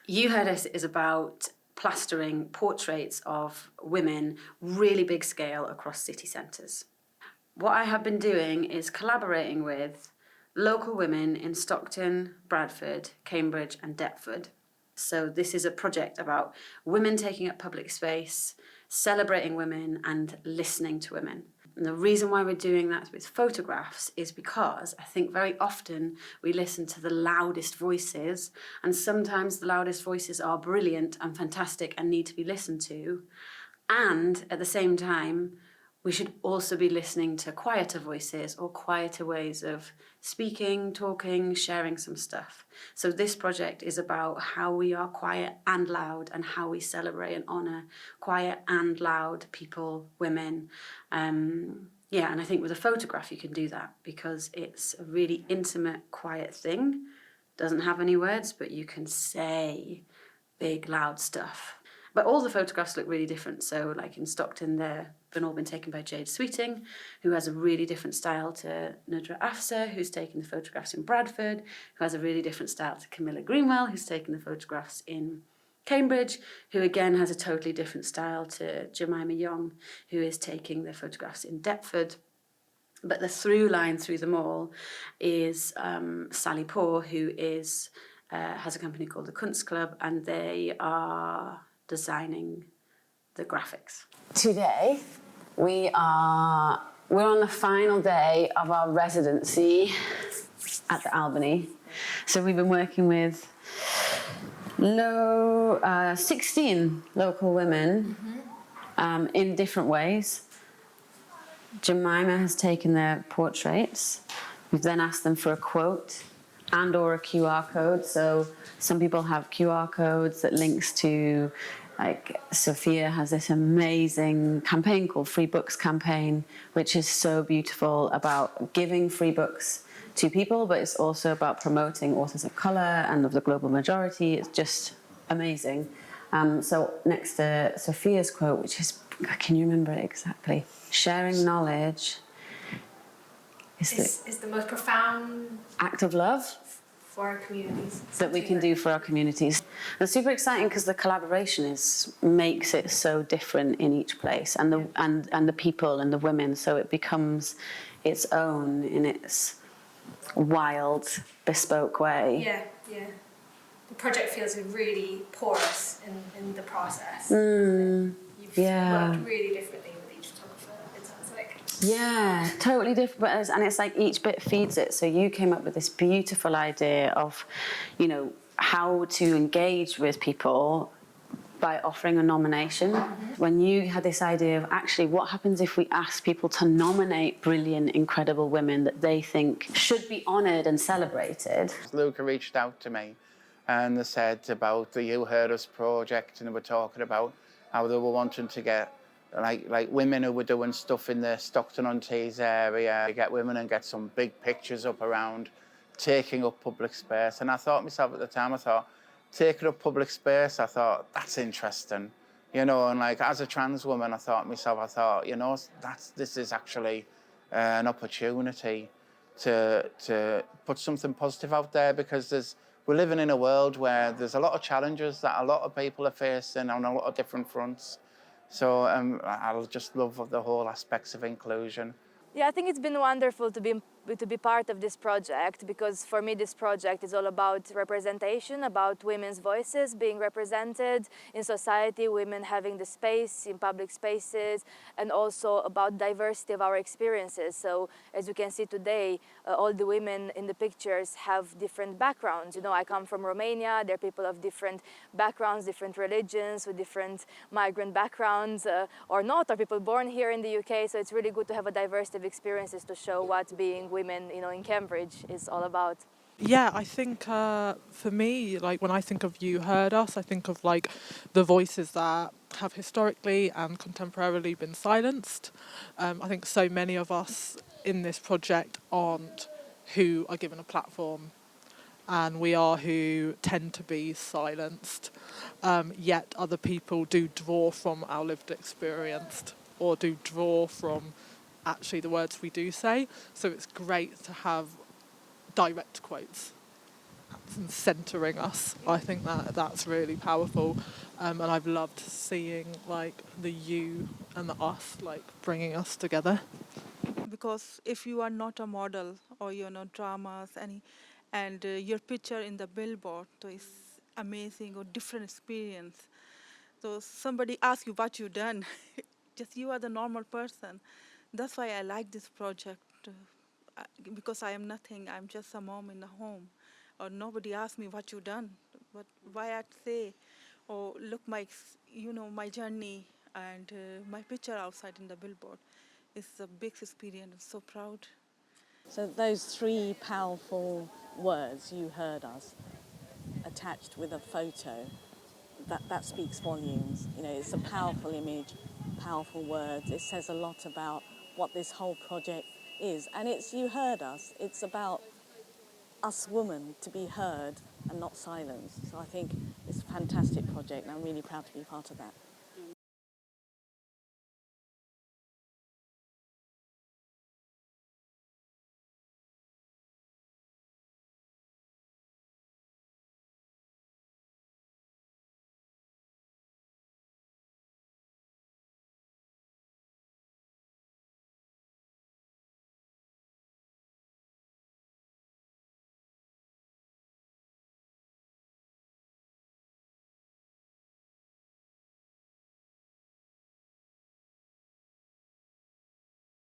You Heard Us is about plastering portraits of women, really big scale, across city centres. What I have been doing is collaborating with local women in Stockton, Bradford, Cambridge and Deptford. So this is a project about women taking up public space, celebrating women and listening to women. And the reason why we're doing that with photographs is because I think very often we listen to the loudest voices, and sometimes the loudest voices are brilliant and fantastic and need to be listened to. And at the same time, we should also be listening to quieter voices or quieter ways of speaking, talking, sharing some stuff. So this project is about how we are quiet and loud and how we celebrate and honour quiet and loud people, women. Yeah, and I think with a photograph you can do that because it's a really intimate, quiet thing. Doesn't have any words, but you can say big, loud stuff. But all the photographs look really different. So like in Stockton, they've all been taken by Jade Sweeting, who has a really different style to Nudra Afsa, who's taken the photographs in Bradford, who has a really different style to Camilla Greenwell, who's taken the photographs in Cambridge, who again has a totally different style to Jemima Young, who is taking the photographs in Deptford. But the through line through them all is Sally Poor, who has a company called the Kunst Club, and they are designing the graphics. Today, we're on the final day of our residency at the Albany. So we've been working with 16 local women in different ways. Jemima has taken their portraits. We've then asked them for a quote and or a QR code. So some people have QR codes that links to, like Sophia has this amazing campaign called Free Books Campaign, which is so beautiful about giving free books to people, but it's also about promoting authors of colour and of the global majority. It's just amazing. So next to Sophia's quote, which is, can you remember it exactly? Sharing knowledge is the most profound act of love for our communities that we can do for our communities. And it's super exciting because the collaboration makes it so different in each place, and the people and the women, so it becomes its own in its wild, bespoke way. Yeah. The project feels really porous in the process. You've worked really differently with each photographer, it sounds like. Yeah, totally different. And it's like each bit feeds it. So you came up with this beautiful idea of, how to engage with people by offering a nomination. When you had this idea of actually what happens if we ask people to nominate brilliant, incredible women that they think should be honoured and celebrated. Luca reached out to me and they said about the You Heard Us project, and they were talking about how they were wanting to get like women who were doing stuff in the Stockton-on-Tees area, get women and get some big pictures up around taking up public space. And I thought myself at the time, taking up public space, I thought, that's interesting. And like as a trans woman, I thought, this is actually an opportunity to put something positive out there, because we're living in a world where there's a lot of challenges that a lot of people are facing on a lot of different fronts. So I just love the whole aspects of inclusion. Yeah, I think it's been wonderful to be part of this project, because for me this project is all about representation, about women's voices being represented in society, women having the space in public spaces, and also about diversity of our experiences. So as you can see today, all the women in the pictures have different backgrounds. I come from Romania, they're people of different backgrounds, different religions, with different migrant backgrounds or not, or people born here in the UK. So it's really good to have a diversity of experiences to show what being women, in Cambridge is all about. Yeah, I think for me, like when I think of You Heard Us, I think of like the voices that have historically and contemporarily been silenced. I think so many of us in this project aren't who are given a platform, and we are who tend to be silenced, yet other people do draw from our lived experience, or do draw from actually the words we do say. So it's great to have direct quotes and centering us. I think that's really powerful, and I've loved seeing like the you and the us like bringing us together. Because if you are not a model or you're not dramas and your picture in the billboard, so it's amazing or different experience. So somebody asks you what you done, just you are the normal person. That's why I like this project, because I am nothing. I'm just a mom in a home, or nobody asks me what you done, but why I'd say, or look my journey and my picture outside in the billboard. It's a big experience. I'm so proud. So those three powerful words, "you heard us," attached with a photo, that speaks volumes. You know, it's a powerful image, powerful words. It says a lot about what this whole project is. And it's "you heard us." It's about us women to be heard and not silenced. So I think it's a fantastic project and I'm really proud to be part of that.